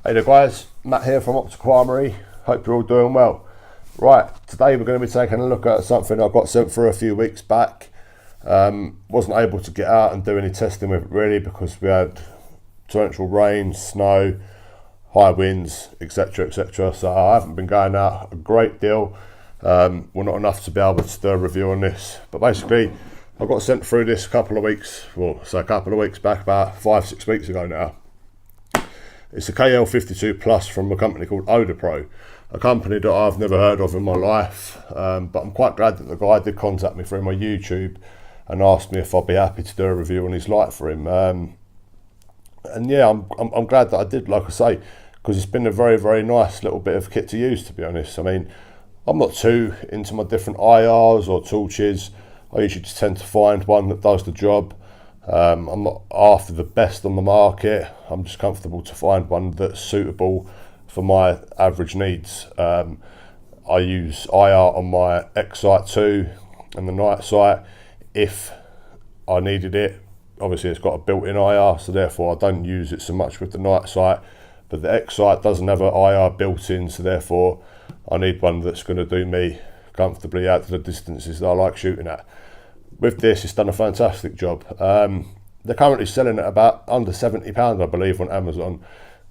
Hey there guys, Matt here from Optical Armory. Hope you're all doing well. Right, today we're going to be taking a look at something I got sent through a few weeks back. Wasn't able to get out and do any testing with it really because we had torrential rain, snow, high winds, etc, etc. So I haven't been going out a great deal. Well, not enough to be able to do a review on this. But basically, I got sent through this a couple of weeks back, about 5-6 weeks ago now. It's a KL52 Plus from a company called Odepro, a company that I've never heard of in my life, but I'm quite glad that the guy did contact me through my YouTube and asked me if I'd be happy to do a review on his light for him. And yeah, I'm glad that I did, like I say, because it's been a very, very nice little bit of kit to use, to be honest. I mean, I'm not too into my different IRs or torches. I usually just tend to find one that does the job. I'm not after the best on the market. I'm just comfortable to find one that's suitable for my average needs. I use IR on my X-Sight 2 and the night sight if I needed it. Obviously it's got a built-in IR, so therefore I don't use it so much with the night sight, but the X-Sight doesn't have an IR built in, so therefore I need one that's going to do me comfortably out to the distances that I like shooting at. With this, it's done a fantastic job. They're currently selling at about under £70, I believe, on Amazon,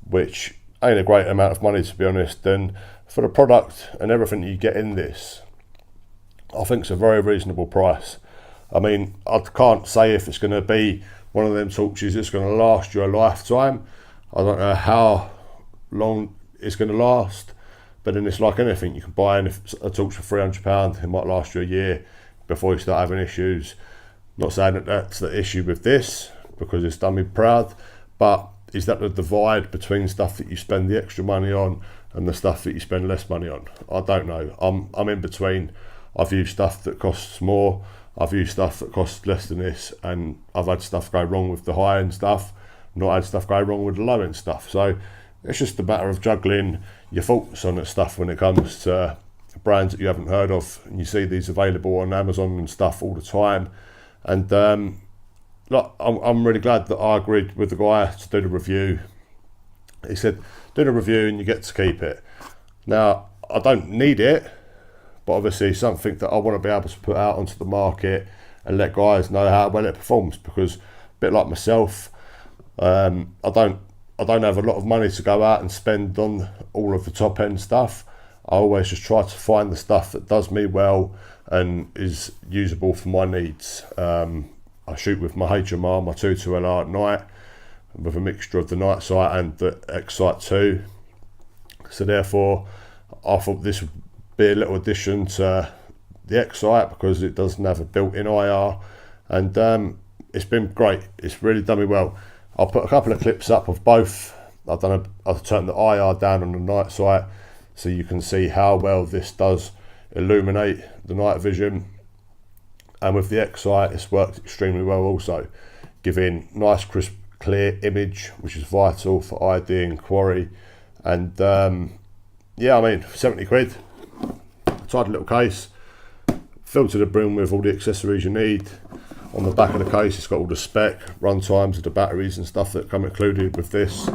which ain't a great amount of money, to be honest. And for the product and everything you get in this, I think it's a very reasonable price. I mean, I can't say if it's going to be one of them torches that's going to last you a lifetime. I don't know how long it's going to last, but then it's like anything. You can buy a torch for £300, it might last you a year before you start having issues. Not saying that that's the issue with this, because it's done me proud, but is that the divide between stuff that you spend the extra money on and the stuff that you spend less money on? I don't know. I'm in between. I've used stuff that costs more, I've used stuff that costs less than this, and I've had stuff go wrong with the high end stuff, not had stuff go wrong with the low end stuff. So it's just a matter of juggling your thoughts on that stuff when it comes to brands that you haven't heard of, and you see these available on Amazon and stuff all the time. And look, I'm really glad that I agreed with the guy to do the review. He said, do the review and you get to keep it. Now, I don't need it, but obviously something that I want to be able to put out onto the market and let guys know how well it performs, because a bit like myself, I don't have a lot of money to go out and spend on all of the top end stuff. I always just try to find the stuff that does me well and is usable for my needs. I shoot with my HMR, my 22LR at night, with a mixture of the night sight and the X-Sight 2. So therefore, I thought this would be a little addition to the X-Sight because it doesn't have a built-in IR, and it's been great. It's really done me well. I'll put a couple of clips up of both. I've turned the IR down on the night sight, so you can see how well this does illuminate the night vision. And with the X-Sight, it's worked extremely well also, giving nice crisp clear image, which is vital for ID and quarry. And yeah, I mean, 70 quid, tidy little case, filled to the brim with all the accessories you need. On the back of the case, it's got all the spec, run times of the batteries and stuff that come included with this.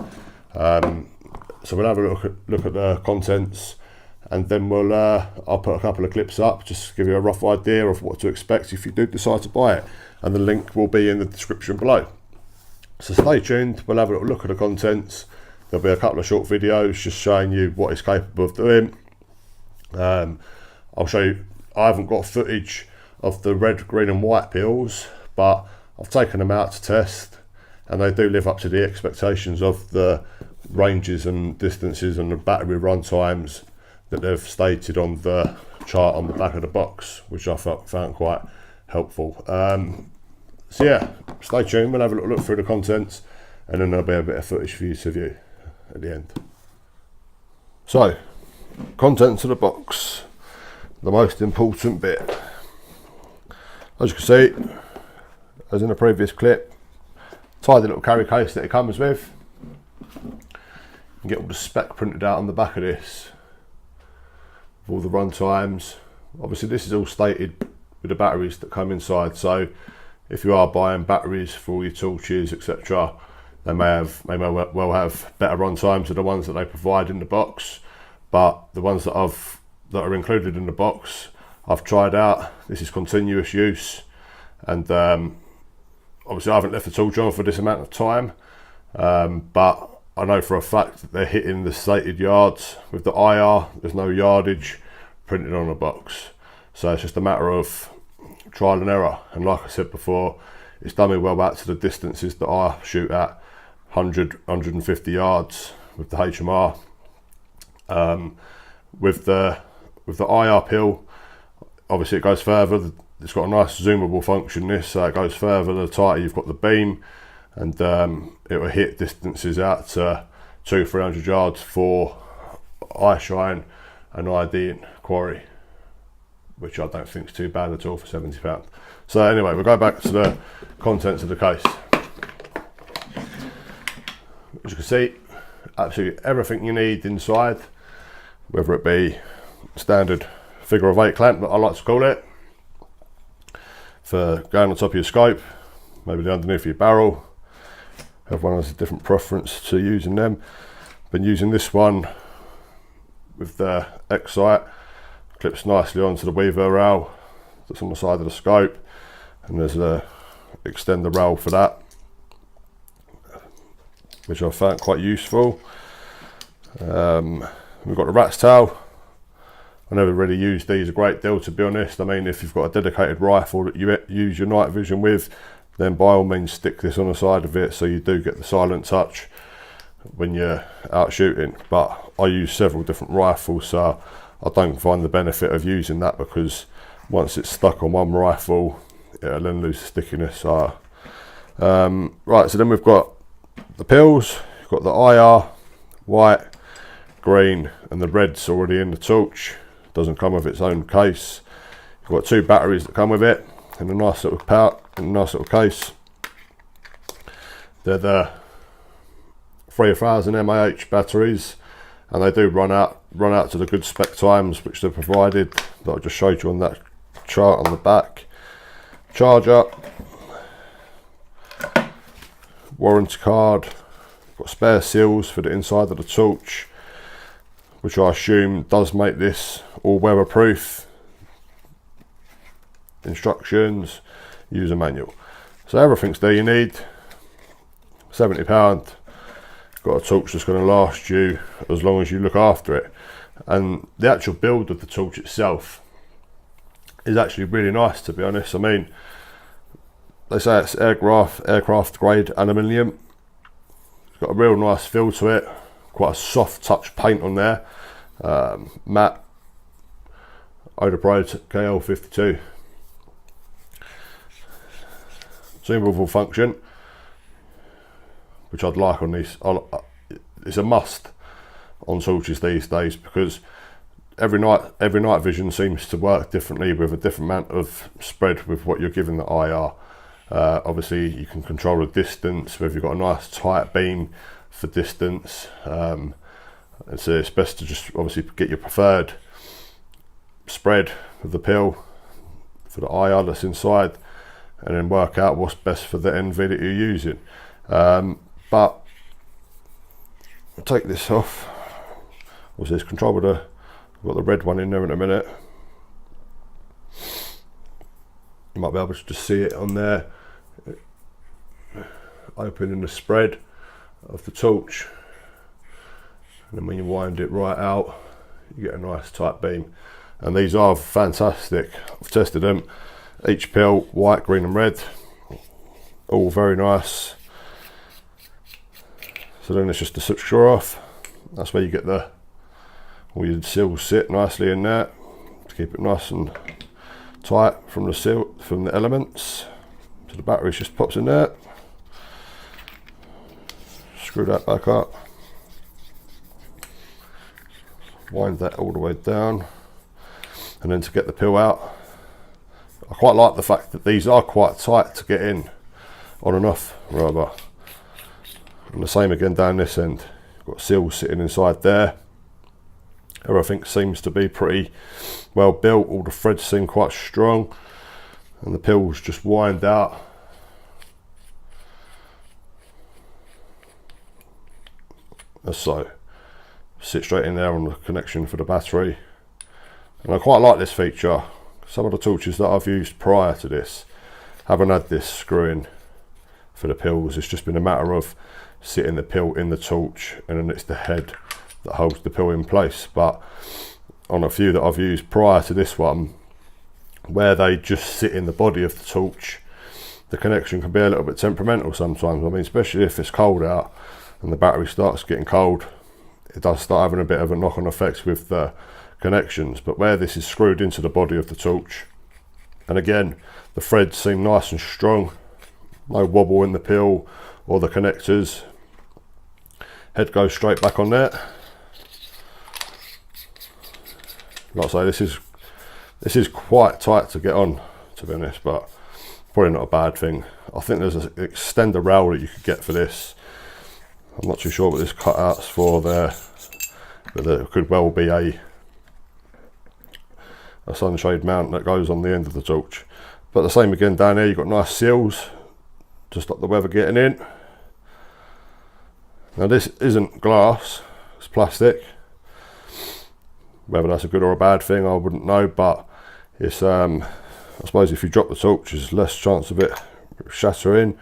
So we'll have a look at the contents, and then I'll put a couple of clips up just to give you a rough idea of what to expect if you do decide to buy it, and the link will be in the description below. So stay tuned, we'll have a little look at the contents. There'll be a couple of short videos just showing you what it's capable of doing. I'll show you, I haven't got footage of the red, green and white peels, but I've taken them out to test, and they do live up to the expectations of the ranges and distances and the battery run times that they've stated on the chart on the back of the box, which I found quite helpful. So yeah, stay tuned, we'll have a little look through the contents, and then there'll be a bit of footage for you to view at the end. So, contents of the box, the most important bit. As you can see, as in the previous clip, tidy little carry case that it comes with. You get all the spec printed out on the back of this, with all the run times. Obviously this is all stated with the batteries that come inside, so if you are buying batteries for all your torches, etc., They may well have better run times than the ones that they provide in the box, but the ones that are included in the box, I've tried out. This is continuous use, and obviously I haven't left the tools on for this amount of time, but I know for a fact that they're hitting the stated yards. With the IR, there's no yardage printed on the box, so it's just a matter of trial and error. And like I said before, it's done me well back to the distances that I shoot at, 100, 150 yards with the HMR. With the IR pill, obviously it goes further. It's got a nice zoomable function, this, so it goes further the tighter you've got the beam, and it will hit distances out to 200-300 yards for eye shine and ID in quarry, which I don't think is too bad at all for £70. So anyway, we'll go back to the contents of the case. As you can see, absolutely everything you need inside, whether it be standard figure of 8 clamp that I like to call it, for going on top of your scope, maybe the underneath of your barrel. Everyone has a different preference to using them. Been using this one with the X-Sight, clips nicely onto the weaver rail that's on the side of the scope, and there's a extender rail for that, which I found quite useful. We've got the rat's tail. I never really use these a great deal, to be honest. I mean, if you've got a dedicated rifle that you use your night vision with, then by all means stick this on the side of it so you do get the silent touch when you're out shooting. But I use several different rifles, so I don't find the benefit of using that, because once it's stuck on one rifle, it'll then lose the stickiness. So, right, so then we've got the pills. You've got the IR, white, green, and the red's already in the torch. Doesn't come with its own case. You've got 2 batteries that come with it in a nice little case. They're the 3000 mAh batteries, and they do run out to the good spec times which they're provided, that I just showed you on that chart on the back. Charger, warranty card, got spare seals for the inside of the torch, which I assume does make this all weather proof. Instructions, user manual. So everything's there you need. £70. Got a torch that's going to last you as long as you look after it. And the actual build of the torch itself is actually really nice, to be honest. I mean, they say it's aircraft grade aluminium. It's got a real nice feel to it. Quite a soft touch paint on there. Matte Odepro KL52. Zoomable function, which I'd like on these. It's a must on torches these days, because every night vision seems to work differently with a different amount of spread with what you're giving the IR. Obviously you can control the distance, whether you've got a nice tight beam for distance, and so it's best to just obviously get your preferred spread of the pill for the IR that's inside, and then work out what's best for the NV that you're using. But I'll take this off. What's this? Control with I've got the red one in there in a minute. You might be able to just see it on there, opening the spread of the torch, and then when you wind it right out, you get a nice tight beam. And these are fantastic. I've tested them. Each pill, white, green and red, all very nice. So then it's just the screw off. That's where you get all your seals sit nicely in there to keep it nice and tight from the elements. So the battery just pops in there. Screw that back up. Wind that all the way down, and then to get the pill out, I quite like the fact that these are quite tight to get in, on and off rubber. And the same again down this end. You've got seals sitting inside there. Everything seems to be pretty well built. All the threads seem quite strong, and the pills just wind out as so. Sit straight in there on the connection for the battery. And I quite like this feature. Some of the torches that I've used prior to this haven't had this screw-in for the pills. It's just been a matter of sitting the pill in the torch, and then it's the head that holds the pill in place. But on a few that I've used prior to this one, where they just sit in the body of the torch, the connection can be a little bit temperamental sometimes. I mean, especially if it's cold out and the battery starts getting cold, it does start having a bit of a knock-on effect with the connections. But where this is screwed into the body of the torch, and again, the threads seem nice and strong, no wobble in the pill or the connectors. Head goes straight back on there. Like I say, this is quite tight to get on, to be honest, but probably not a bad thing. I think there's an extender rail that you could get for this. I'm not too sure what this cutout's for there, but there could well be a sunshade mount that goes on the end of the torch. But the same again down here, you've got nice seals to stop the weather getting in. Now this isn't glass, it's plastic. Whether that's a good or a bad thing, I wouldn't know, but it's I suppose if you drop the torch, there's less chance of it shattering,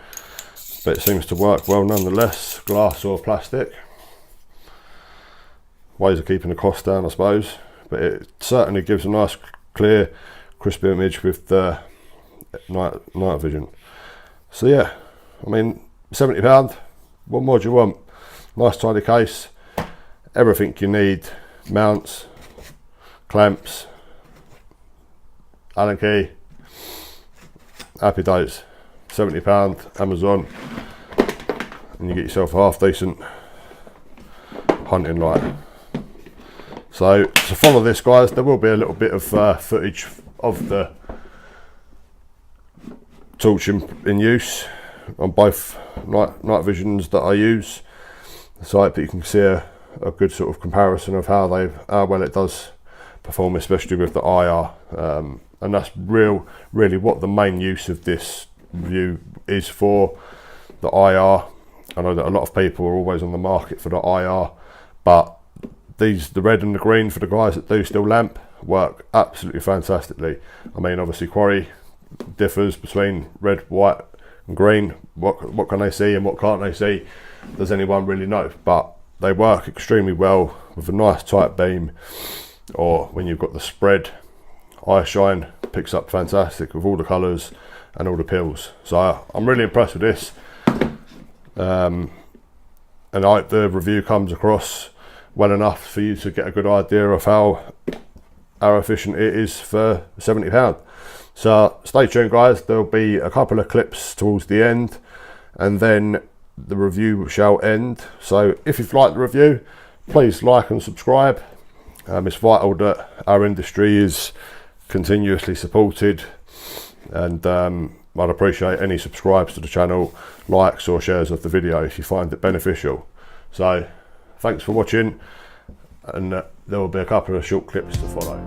but it seems to work well nonetheless, glass or plastic. Ways of keeping the cost down, I suppose, but it certainly gives a nice clear crisp image with the night vision. So yeah, I mean, £70, what more do you want? Nice tidy case, everything you need, mounts, clamps, Allen key, happy days. £70 Amazon, and you get yourself a half decent hunting light. So to follow this, guys, there will be a little bit of footage of the torch in use on both night visions that I use. So but you can see a good sort of comparison of how well it does perform, especially with the IR, and that's really what the main use of this review is for, the IR. I know that a lot of people are always on the market for the IR, but the red and the green, for the guys that do still lamp, work absolutely fantastically. I mean, obviously quarry differs between red, white and green. What can they see and what can't they see? Does anyone really know? But they work extremely well with a nice tight beam, or when you've got the spread, eye shine picks up fantastic with all the colours and all the pills. So I'm really impressed with this, and I hope the review comes across well enough for you to get a good idea of how efficient it is for £70. So stay tuned, guys, there'll be a couple of clips towards the end, and then the review shall end. So if you've liked the review, please like and subscribe. It's vital that our industry is continuously supported, and I'd appreciate any subscribes to the channel, likes or shares of the video if you find it beneficial. So thanks for watching, and there will be a couple of short clips to follow.